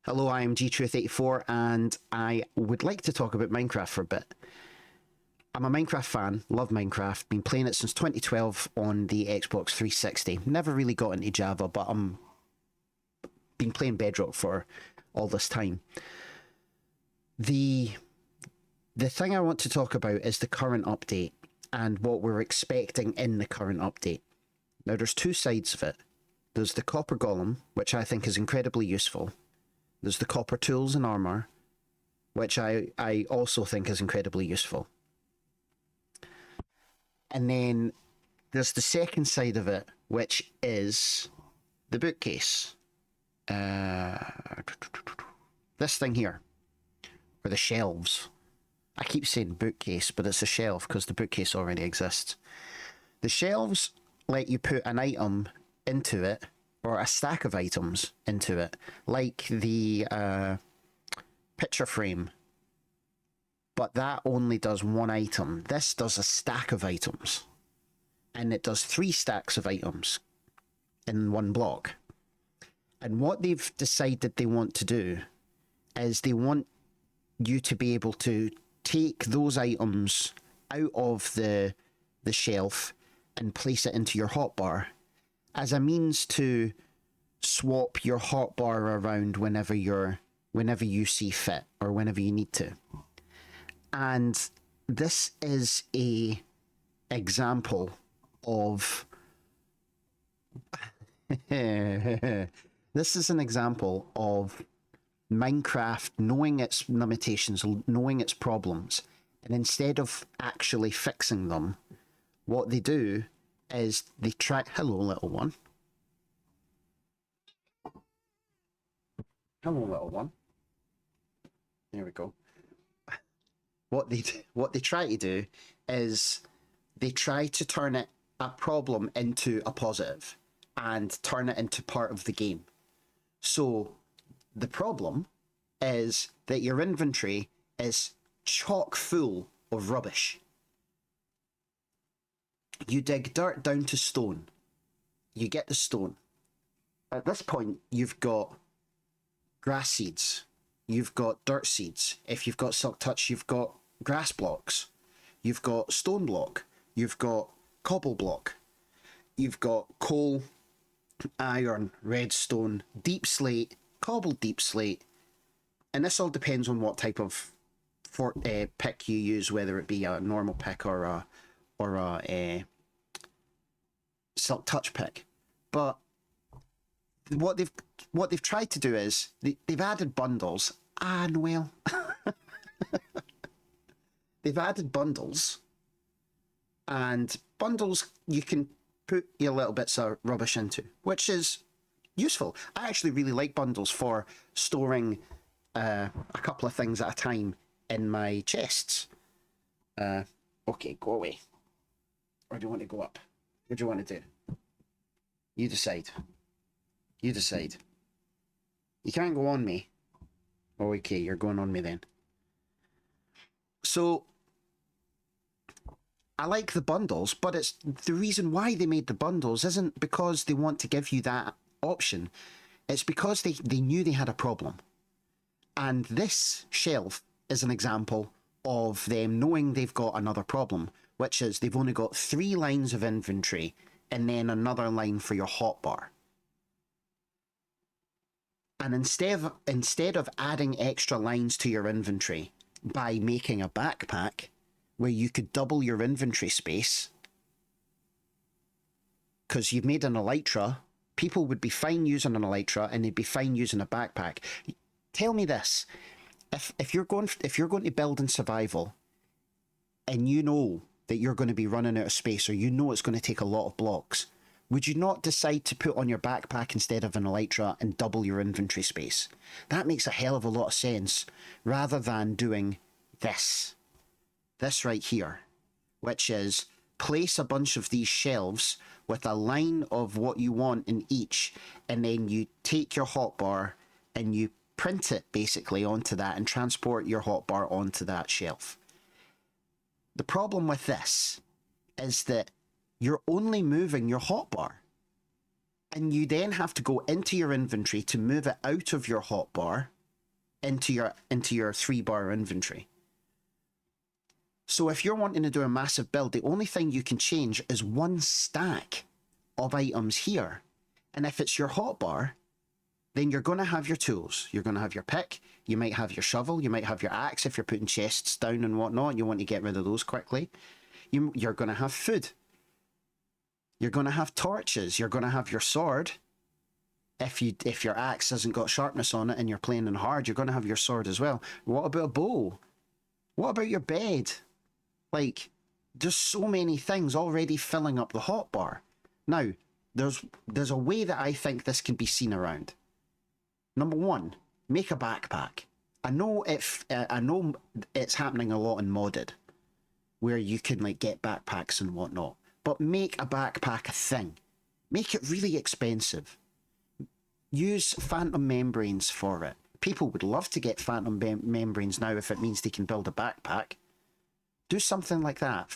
Hello, I am GTruth84 and I would like to talk about Minecraft for a bit. I'm a Minecraft fan, love Minecraft, been playing it since 2012 on the Xbox 360. Never really got into Java, but I'm been playing Bedrock for all this time. The thing I want to talk about is the current update and what we're expecting in the current update. Now, there's two sides of it. There's the copper golem, which I think is incredibly useful. There's the copper tools and armor, which I also think is incredibly useful. And then there's the second side of it, which is the bookcase. This thing here, or the shelves. I keep saying bookcase, but it's a shelf because the bookcase already exists. The shelves let you put an item into it, or a stack of items into it, like the picture frame. But that only does one item. This does a stack of items. And it does 3 stacks of items in one block. And what they've decided they want to do is they want you to be able to take those items out of the shelf and place it into your hotbar as a means to swap your hotbar around whenever you see fit or whenever you need to. And this is a example of this is an example of Minecraft knowing its limitations, knowing its problems, and instead of actually fixing them, what they do is they try. Hello, little one. Hello, little one. There we go. What they try to do is they try to turn a problem into a positive and turn it into part of the game. So the problem is that your inventory is chock full of rubbish. You dig dirt down to stone. You get the stone. At this point, you've got grass seeds. You've got dirt seeds. If you've got silk touch, you've got grass blocks. You've got stone block. You've got cobble block. You've got coal, iron, redstone, deep slate, cobbled deep slate. And this all depends on what type of pick you use, whether it be a normal pick or a silk touch pick. But what they've tried to do is they've added bundles. Noel. They've added bundles, and bundles you can put your little bits of rubbish into, which is useful. I actually really like bundles for storing a couple of things at a time in my chests. Okay, go away. Or do you want to go up? What do you want to do? You decide. You decide. You can't go on me. Oh, okay, you're going on me then. So, I like the bundles, but it's the reason why they made the bundles isn't because they want to give you that option. It's because they knew they had a problem. And this shelf is an example of them knowing they've got another problem, which is they've only got 3 lines of inventory and then another line for your hotbar. And instead of adding extra lines to your inventory by making a backpack where you could double your inventory space, because you've made an elytra, people would be fine using an elytra and they'd be fine using a backpack. Tell me this: if you're going to build in survival, and you know that you're going to be running out of space, or you know it's going to take a lot of blocks, would you not decide to put on your backpack instead of an elytra and double your inventory space? That makes a hell of a lot of sense, rather than doing this right here, which is place a bunch of these shelves with a line of what you want in each, and then you take your hotbar and you print it basically onto that and transport your hotbar onto that shelf. The problem with this is that you're only moving your hotbar, and you then have to go into your inventory to move it out of your hotbar into your 3-bar inventory. So if you're wanting to do a massive build, the only thing you can change is one stack of items here. And if it's your hotbar, then you're going to have your tools. You're going to have your pick. You might have your shovel. You might have your axe if you're putting chests down and whatnot, and you want to get rid of those quickly. You're going to have food. You're going to have torches. You're going to have your sword. If your axe hasn't got sharpness on it and you're playing in hard, you're going to have your sword as well. What about a bow? What about your bed? Like, there's so many things already filling up the hotbar. Now, there's a way that I think this can be seen around. Number one, make a backpack. I know it's happening a lot in modded, where you can like get backpacks and whatnot. But make a backpack a thing. Make it really expensive. Use phantom membranes for it. People would love to get phantom membranes now if it means they can build a backpack. Do something like that.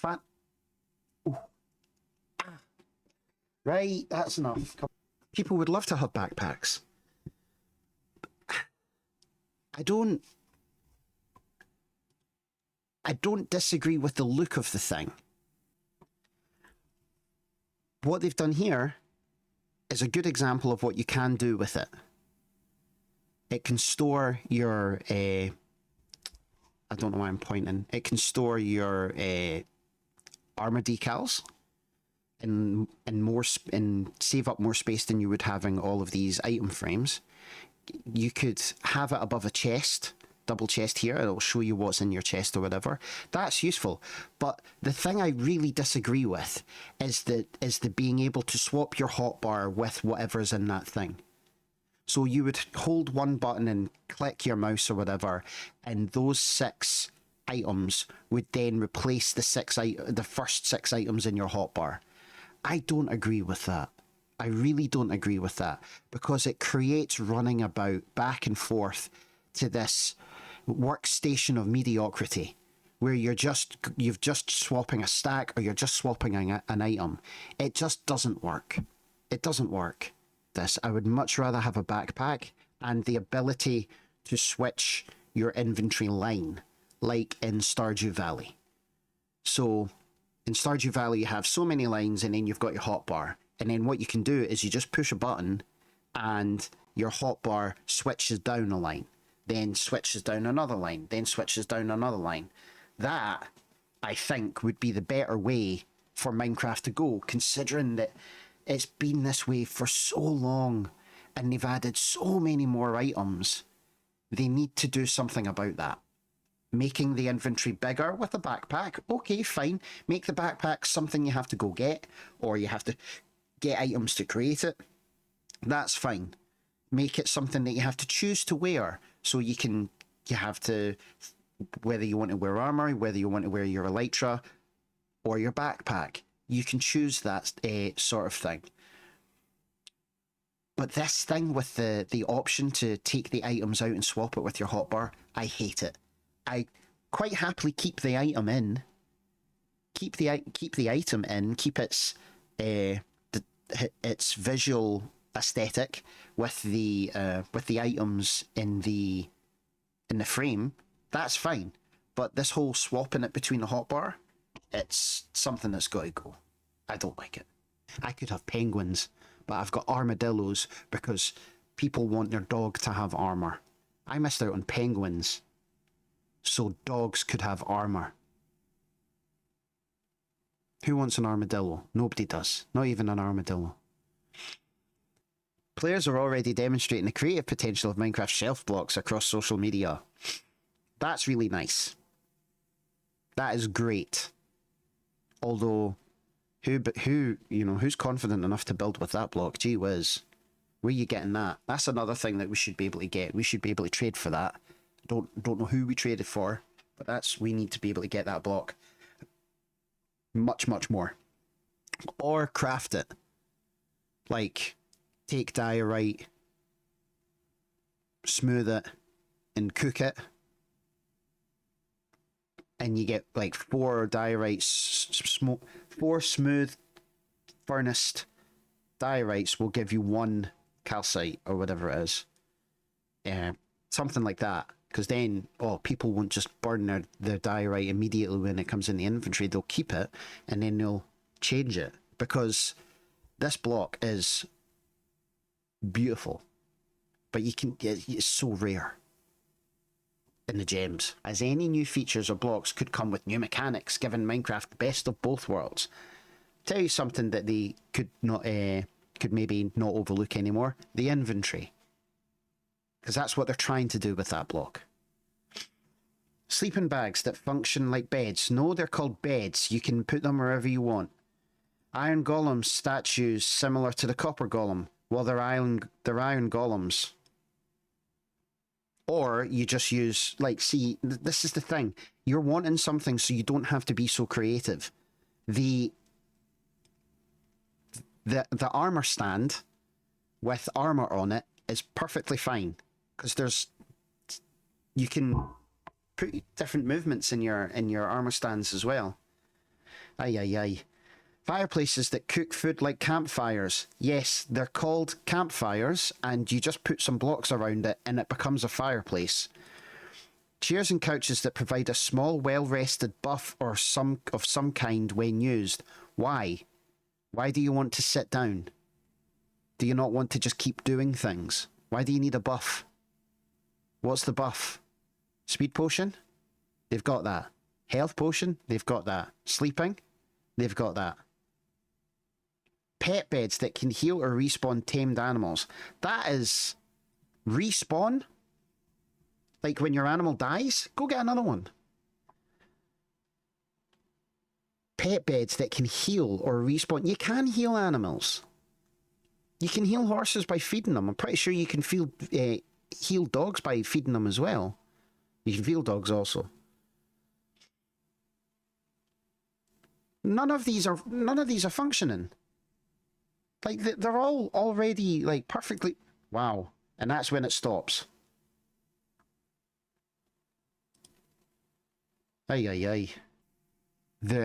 Right, that's enough. People would love to have backpacks. I don't disagree with the look of the thing. What they've done here is a good example of what you can do with it. It can store your I don't know why I'm pointing. It can store your armor decals and save up more space than you would having all of these item frames. You could have it above a chest, double chest here. It'll show you what's in your chest or whatever. That's useful. But the thing I really disagree with is the being able to swap your hotbar with whatever's in that thing. So you would hold one button and click your mouse or whatever, and those 6 items would then replace the first 6 items in your hotbar. I don't agree with that. I really don't agree with that, because it creates running about back and forth to this workstation of mediocrity, where you're just swapping a stack or you're just swapping an item. It just doesn't work. It doesn't work. I would much rather have a backpack and the ability to switch your inventory line, like in Stardew Valley. So in Stardew Valley, you have so many lines, and then you've got your hotbar. And then what you can do is you just push a button and your hotbar switches down a line, then switches down another line, then switches down another line. That, I think, would be the better way for Minecraft to go, considering that it's been this way for so long and they've added so many more items. They need to do something about that. Making the inventory bigger with a backpack, okay, fine. Make the backpack something you have to go get, or you have to get items to create it. That's fine. Make it something that you have to choose to wear, so you have to, whether you want to wear armor, whether you want to wear your elytra or your backpack, you can choose that sort of thing. But this thing with the option to take the items out and swap it with your hotbar, I hate it. I quite happily keep the item in, keep the item in, keep its visual aesthetic with the items in the frame. That's fine. But this whole swapping it between the hotbar, it's something that's got to go. I don't like it. I could have penguins, but I've got armadillos because people want their dog to have armor. I missed out on penguins, so dogs could have armor. Who wants an armadillo? Nobody does. Not even an armadillo. Players are already demonstrating the creative potential of Minecraft shelf blocks across social media. That's really nice. That is great. Although, who's confident enough to build with that block? Gee whiz. Where are you getting that? That's another thing that we should be able to get. We should be able to trade for that. Don't know who we traded for, but we need to be able to get that block. Much, much more. Or craft it. Like, take diorite, smooth it, and cook it. And you get like 4 diorites, 4 smooth furnace diorites will give you 1 calcite or whatever it is. Something like that. Because then, people won't just burn their diorite immediately when it comes in the inventory. They'll keep it and then they'll change it. Because this block is beautiful. But it's so rare in the gems. As any new features or blocks could come with new mechanics, giving Minecraft the best of both worlds. Tell you something that they could maybe not overlook anymore. The inventory. Because that's what they're trying to do with that block. Sleeping bags that function like beds. No, they're called beds. You can put them wherever you want. Iron golem statues similar to the copper golem. Well, they're iron golems. Or you just use, see, this is the thing. You're wanting something so you don't have to be so creative. The armor stand with armor on it is perfectly fine. Because you can put different movements in your armor stands as well. Aye. Fireplaces that cook food like campfires. Yes, they're called campfires, and you just put some blocks around it and it becomes a fireplace. Chairs and couches that provide a small, well-rested buff of some kind when used. Why? Why do you want to sit down? Do you not want to just keep doing things? Why do you need a buff? What's the buff? Speed potion? They've got that. Health potion? They've got that. Sleeping? They've got that. Pet beds that can heal or respawn tamed animals. That is... respawn? Like when your animal dies? Go get another one. Pet beds that can heal or respawn. You can heal animals. You can heal horses by feeding them. I'm pretty sure you can heal dogs by feeding them as well. You can heal dogs also. None of these are functioning. Like they're all already like perfectly. Wow, and that's when it stops. Aye.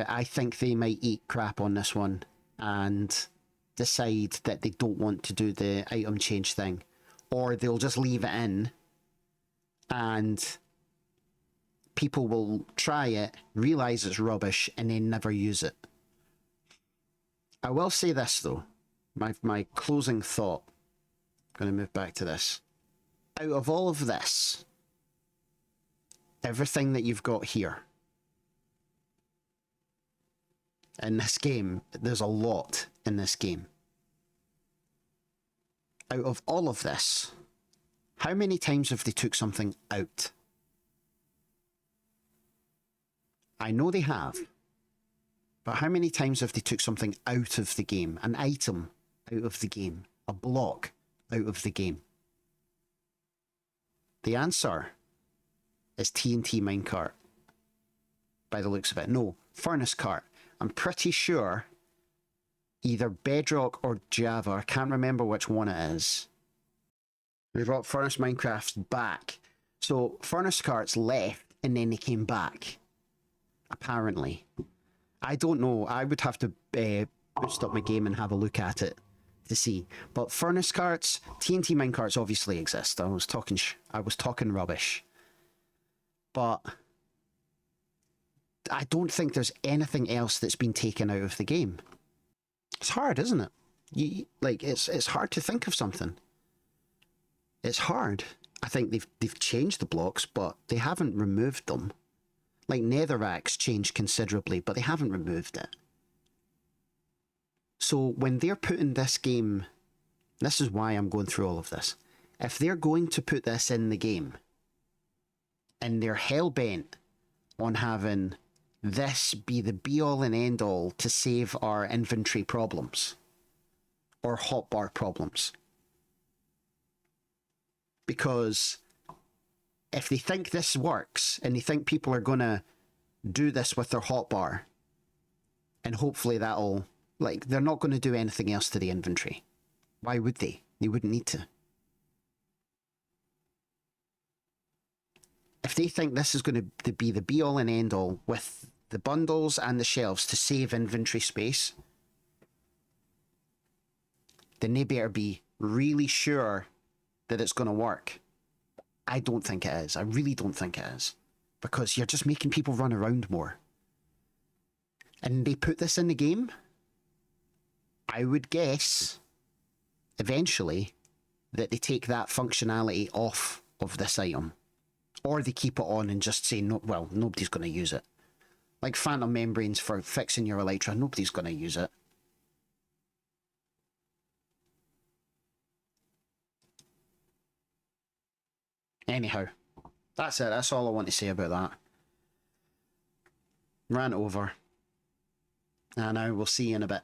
I think they might eat crap on this one and decide that they don't want to do the item change thing, or they'll just leave it in and people will try it, realize it's rubbish, and then never use it. I will say this though, my closing thought. I'm going to move back to this. Out of all of this, everything that you've got here in this game, there's a lot in this game. Out of all of this, how many times have they took something out? I know they have, but how many times have they took something out of the game? An item out of the game, a block out of the game? The answer is TNT minecart, by the looks of it. No, furnace cart. I'm pretty sure either Bedrock or Java, I can't remember which one it is. They brought Furnace Minecraft back. So Furnace carts left and then they came back, apparently. I don't know. I would have to boost up my game and have a look at it to see. But furnace carts, TNT minecarts obviously exist. I was talking rubbish. But I don't think there's anything else that's been taken out of the game. It's hard, isn't it? It's hard to think of something. It's hard. I think they've changed the blocks, but they haven't removed them. Like Netherrack's changed considerably, but they haven't removed it. So when they're putting this game, this is why I'm going through all of this. If they're going to put this in the game, and they're hell-bent on having this be the be-all and end-all to save our inventory problems, or hotbar problems. Because if they think this works, and they think people are going to do this with their hotbar, and hopefully that'll... Like, they're not going to do anything else to the inventory. Why would they? They wouldn't need to. If they think this is going to be the be-all and end-all with the bundles and the shelves to save inventory space, then they better be really sure that it's going to work. I don't think it is. I really don't think it is. Because you're just making people run around more. And they put this in the game, I would guess, eventually, that they take that functionality off of this item. Or they keep it on and just say, no, well, nobody's going to use it. Like phantom membranes for fixing your elytra, nobody's going to use it. Anyhow, that's it. That's all I want to say about that. Rant over. And now we'll see you in a bit.